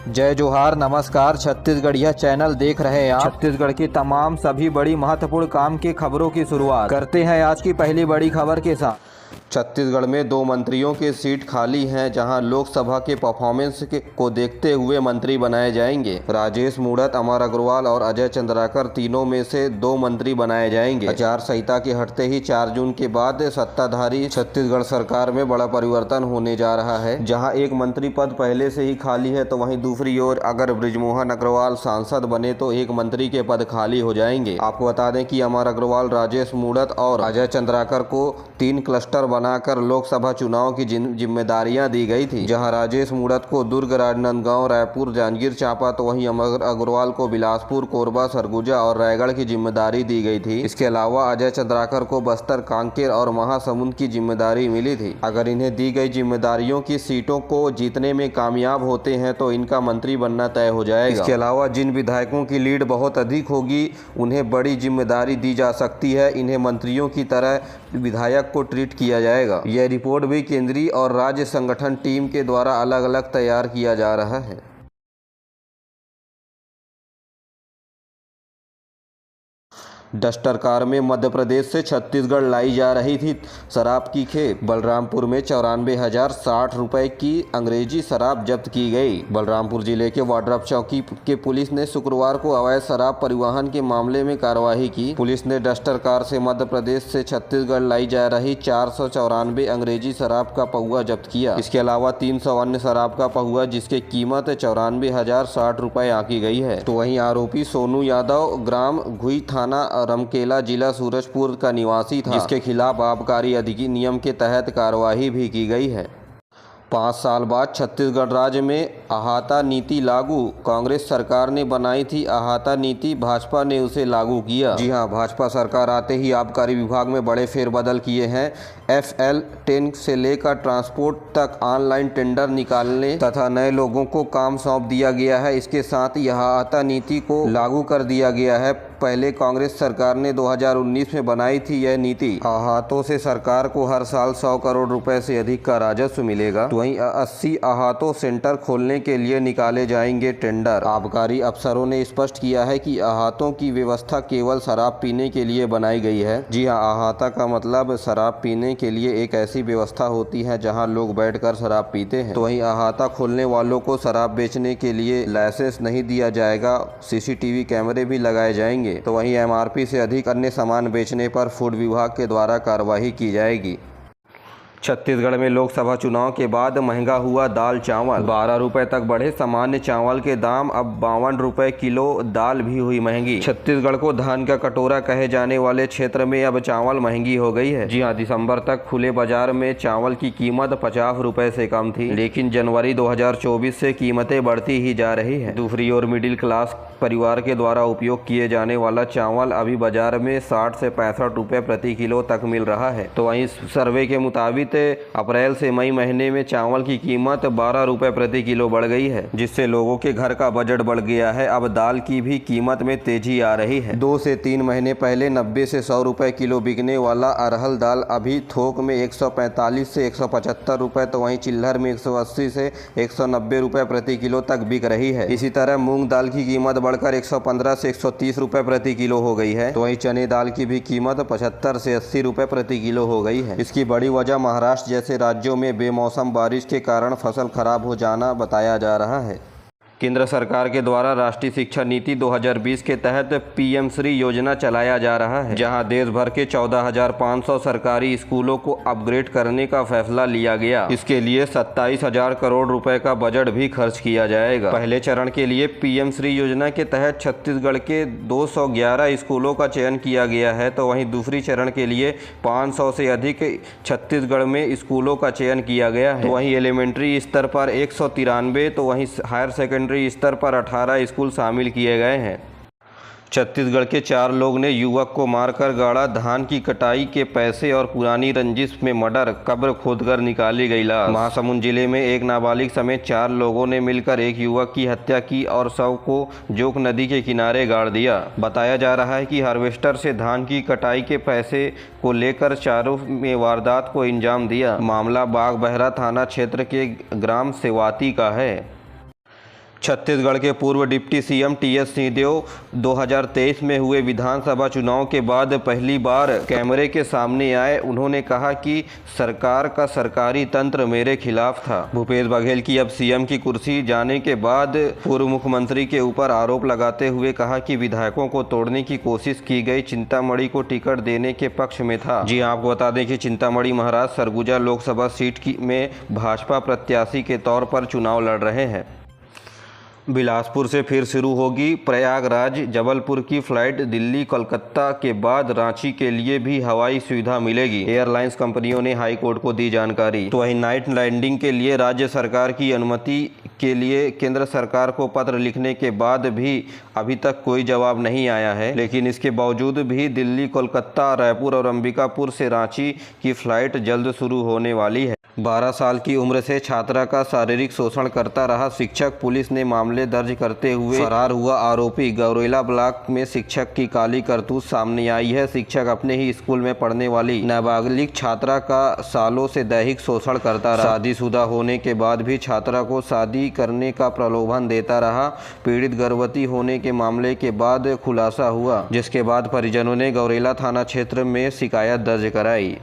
जय जोहार, नमस्कार। छत्तीसगढ़िया चैनल देख रहे हैं आप। छत्तीसगढ़ की तमाम सभी बड़ी महत्वपूर्ण काम की खबरों की शुरुआत करते हैं आज की पहली बड़ी खबर के साथ। छत्तीसगढ़ में 2 मंत्रियों की सीट खाली हैं, जहां लोकसभा के परफॉर्मेंस को देखते हुए मंत्री बनाए जाएंगे। राजेश मूणत, अमर अग्रवाल और अजय चंद्राकर तीनों में से 2 मंत्री बनाए जाएंगे। आचार संहिता के हटते ही 4 जून के बाद सत्ताधारी छत्तीसगढ़ सरकार में बड़ा परिवर्तन होने जा रहा है। जहां एक मंत्री पद पहले से ही खाली है, तो वहीं दूसरी ओर अगर बृजमोहन अग्रवाल सांसद बने तो एक मंत्री के पद खाली हो जाएंगे। आपको बता दें कि अमर अग्रवाल, राजेश मूणत और अजय चंद्राकर को 3 क्लस्टर बनाकर लोकसभा चुनाव की जिम्मेदारियां दी गई थी। जहां राजेश मूणत को दुर्ग, राजनांदगांव, रायपुर, जांजगीर चांपा, तो वहीं अमर अग्रवाल को बिलासपुर, कोरबा, सरगुजा और रायगढ़ की जिम्मेदारी दी गई थी। इसके अलावा अजय चंद्राकर को बस्तर, कांकेर और महासमुंद की जिम्मेदारी मिली थी। अगर इन्हें दी गई जिम्मेदारियों की सीटों को जीतने में कामयाब होते हैं तो इनका मंत्री बनना तय हो जाएगा। इसके अलावा जिन विधायकों की लीड बहुत अधिक होगी उन्हें बड़ी जिम्मेदारी दी जा सकती है। इन्हें मंत्रियों की तरह विधायक को ट्रीट किया जाएगा। यह रिपोर्ट भी केंद्रीय और राज्य संगठन टीम के द्वारा अलग अलग तैयार किया जा रहा है। डस्टर कार में मध्य प्रदेश से छत्तीसगढ़ लाई जा रही थी शराब की खेप। बलरामपुर में 94,060 रुपए की अंग्रेजी शराब जब्त की गई। बलरामपुर जिले के वाड्रप चौकी के पुलिस ने शुक्रवार को अवैध शराब परिवहन के मामले में कार्रवाई की। पुलिस ने डस्टर कार से मध्य प्रदेश से छत्तीसगढ़ लाई जा रही 494 अंग्रेजी शराब का पहुआ जब्त किया। इसके अलावा 300 अन्य शराब का पहुआ जिसकी कीमत 94,060 रुपए आंकी गई है। तो वहीं आरोपी सोनू यादव ग्राम घुई, थाना रमकेला, जिला सूरजपुर का निवासी था, जिसके खिलाफ आबकारी अधिनियम के तहत कार्रवाई भी की गई है। 5 साल बाद छत्तीसगढ़ राज्य में अहाता नीति लागू। कांग्रेस सरकार ने बनाई थी अहाता नीति, भाजपा ने उसे लागू किया। जी हां, भाजपा सरकार आते ही आबकारी विभाग में बड़े फेरबदल किए हैं। FL10 से लेकर ट्रांसपोर्ट तक ऑनलाइन टेंडर निकालने तथा नए लोगों को काम सौंप दिया गया है। इसके साथ ही अहाता नीति को लागू कर दिया गया है। पहले कांग्रेस सरकार ने 2019 में बनाई थी यह नीति। अहातों से सरकार को हर साल 100 करोड़ रुपए से अधिक का राजस्व मिलेगा। वहीं 80 अहातों सेंटर खोलने के लिए निकाले जाएंगे टेंडर। आबकारी अफसरों ने स्पष्ट किया है कि अहातों की व्यवस्था केवल शराब पीने के लिए बनाई गई है। जी हां, अहाता का मतलब शराब पीने के लिए एक ऐसी व्यवस्था होती है जहां लोग बैठकर शराब पीते हैं। तो वहीं अहाता खोलने वालों को शराब बेचने के लिए लाइसेंस नहीं दिया जाएगा। CCTV कैमरे भी लगाए जाएंगे। तो वहीं MRP से अधिक अन्य सामान बेचने पर फूड विभाग के द्वारा कार्रवाई की जाएगी। छत्तीसगढ़ में लोकसभा चुनाव के बाद महंगा हुआ दाल चावल। 12 रुपए तक बढ़े सामान्य चावल के दाम, अब 52 रुपए किलो दाल भी हुई महंगी। छत्तीसगढ़ को धान का कटोरा कहे जाने वाले क्षेत्र में अब चावल महंगी हो गई है। जी हां, दिसंबर तक खुले बाजार में चावल की कीमत 50 रुपए से कम थी, लेकिन जनवरी 2024 से कीमतें बढ़ती ही जा रही है। दूसरी ओर मिडिल क्लास परिवार के द्वारा उपयोग किए जाने वाला चावल अभी बाजार में 60 से 65 रुपए प्रति किलो तक मिल रहा है। तो वहीं सर्वे के मुताबिक अप्रैल से मई महीने में चावल की कीमत 12 रुपए प्रति किलो बढ़ गई है, जिससे लोगों के घर का बजट बढ़ गया है। अब दाल की भी कीमत में तेजी आ रही है। 2 से 3 महीने पहले 90 से 100 रुपए किलो बिकने वाला अरहल दाल अभी थोक में 145 से 175 रुपए, तो वहीं चिल्हर में 180 से 190 रुपए प्रति किलो तक बिक रही है। इसी तरह मूंग दाल की कीमत बढ़कर 115 से 130 रुपए प्रति किलो हो गई है। तो वहीं चने दाल की भी कीमत 75 से 80 रुपए प्रति किलो हो गई है। इसकी बड़ी वजह महाराष्ट्र जैसे राज्यों में बेमौसम बारिश के कारण फसल खराब हो जाना बताया जा रहा है। केंद्र सरकार के द्वारा राष्ट्रीय शिक्षा नीति 2020 के तहत PM श्री योजना चलाया जा रहा है, जहां देश भर के 14,500 सरकारी स्कूलों को अपग्रेड करने का फैसला लिया गया। इसके लिए 27,000 करोड़ रुपए का बजट भी खर्च किया जाएगा। पहले चरण के लिए PM श्री योजना के तहत छत्तीसगढ़ के 211 स्कूलों का चयन किया गया है, तो वहीं दूसरी चरण के लिए 500 से अधिक छत्तीसगढ़ में स्कूलों का चयन किया गया है। तो वहीं एलिमेंट्री स्तर पर 193, तो वहीं हायर सेकेंडरी स्तर पर 18 स्कूल शामिल किए गए हैं। छत्तीसगढ़ के 4 लोग ने युवक को मारकर गाड़ा, धान की कटाई के पैसे और पुरानी रंजिश में मर्डर, कब्र खोदकर निकाली गई लाश। महासमुंद जिले में एक नाबालिग समेत 4 लोगों ने मिलकर एक युवक की हत्या की और शव को जोक नदी के किनारे गाड़ दिया। बताया जा रहा है कि हार्वेस्टर से धान की कटाई के पैसे को लेकर चारों ने वारदात को अंजाम दिया। मामला बागबहरा थाना क्षेत्र के ग्राम सेवाती का है। छत्तीसगढ़ के पूर्व डिप्टी सीएम टीएस सिंहदेव 2023 में हुए विधानसभा चुनाव के बाद पहली बार कैमरे के सामने आए। उन्होंने कहा कि सरकार का सरकारी तंत्र मेरे खिलाफ था। भूपेश बघेल की अब सीएम की कुर्सी जाने के बाद पूर्व मुख्यमंत्री के ऊपर आरोप लगाते हुए कहा कि विधायकों को तोड़ने की कोशिश की गई, चिंतामणि को टिकट देने के पक्ष में था। जी आपको बता दें कि चिंतामणि महाराज सरगुजा लोकसभा सीट में भाजपा प्रत्याशी के तौर पर चुनाव लड़ रहे हैं। बिलासपुर से फिर शुरू होगी प्रयागराज जबलपुर की फ्लाइट। दिल्ली कोलकाता के बाद रांची के लिए भी हवाई सुविधा मिलेगी। एयरलाइंस कंपनियों ने हाई कोर्ट को दी जानकारी। तो वहीं नाइट लैंडिंग के लिए राज्य सरकार की अनुमति के लिए केंद्र सरकार को पत्र लिखने के बाद भी अभी तक कोई जवाब नहीं आया है। लेकिन इसके बावजूद भी दिल्ली, कोलकाता, रायपुर और अंबिकापुर से रांची की फ्लाइट जल्द शुरू होने वाली है। 12 साल की उम्र से छात्रा का शारीरिक शोषण करता रहा शिक्षक। पुलिस ने मामले दर्ज करते हुए फरार हुआ आरोपी। गौरेला ब्लॉक में शिक्षक की काली करतूत सामने आई है। शिक्षक अपने ही स्कूल में पढ़ने वाली नाबालिग छात्रा का सालों से दैहिक शोषण करता रहा। शादीशुदा होने के बाद भी छात्रा को शादी करने का प्रलोभन देता रहा। पीड़ित गर्भवती होने के मामले के बाद खुलासा हुआ, जिसके बाद परिजनों ने गौरेला थाना क्षेत्र में शिकायत दर्ज कराई।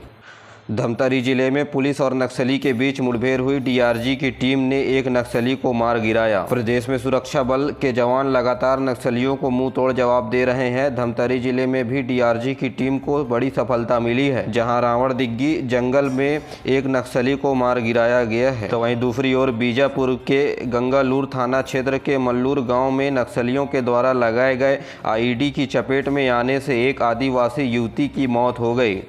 धमतरी जिले में पुलिस और नक्सली के बीच मुठभेड़ हुई। डीआरजी की टीम ने एक नक्सली को मार गिराया। प्रदेश में सुरक्षा बल के जवान लगातार नक्सलियों को मुंह तोड़ जवाब दे रहे हैं। धमतरी जिले में भी डीआरजी की टीम को बड़ी सफलता मिली है, जहां रावण दिग्गी जंगल में एक नक्सली को मार गिराया गया है। तो वहीं दूसरी ओर बीजापुर के गंगालूर थाना क्षेत्र के मल्लूर गाँव में नक्सलियों के द्वारा लगाए गए आईईडी की चपेट में आने से एक आदिवासी युवती की मौत हो गई।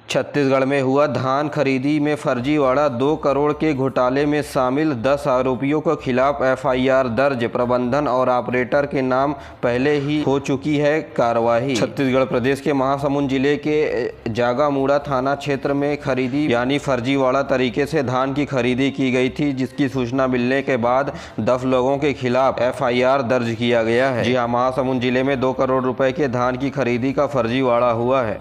छत्तीसगढ़ में हुआ धान खरीदी में फर्जीवाड़ा। 2 करोड़ के घोटाले में शामिल 10 आरोपियों के खिलाफ एफआईआर दर्ज। प्रबंधन और ऑपरेटर के नाम पहले ही हो चुकी है कार्रवाई। छत्तीसगढ़ प्रदेश के महासमुंद जिले के जागामूड़ा थाना क्षेत्र में खरीदी यानी फर्जीवाड़ा तरीके से धान की खरीदी की गई थी, जिसकी सूचना मिलने के बाद 10 लोगों के खिलाफ एफआईआर दर्ज किया गया है। जी हाँ, महासमुंद जिले में 2 करोड़ रुपए के धान की खरीदी का फर्जीवाड़ा हुआ है।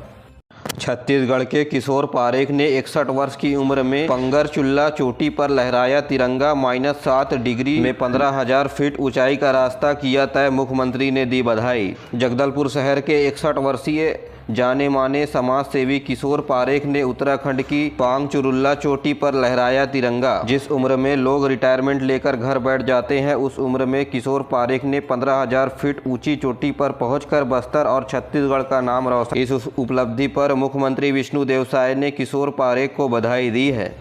छत्तीसगढ़ के किशोर पारेख ने 61 वर्ष की उम्र में पंगरचुल्ला चोटी पर लहराया तिरंगा। -7 डिग्री में 15,000 फीट ऊंचाई का रास्ता किया तय। मुख्यमंत्री ने दी बधाई। जगदलपुर शहर के 61 वर्षीय जाने माने समाज सेवी किशोर पारेख ने उत्तराखंड की पांगचुरुल्ला चोटी पर लहराया तिरंगा। जिस उम्र में लोग रिटायरमेंट लेकर घर बैठ जाते हैं, उस उम्र में किशोर पारेख ने 15,000 फीट ऊंची चोटी पर पहुंचकर बस्तर और छत्तीसगढ़ का नाम रोशन। इस उपलब्धि पर मुख्यमंत्री विष्णुदेव साय ने किशोर पारेख को बधाई दी है।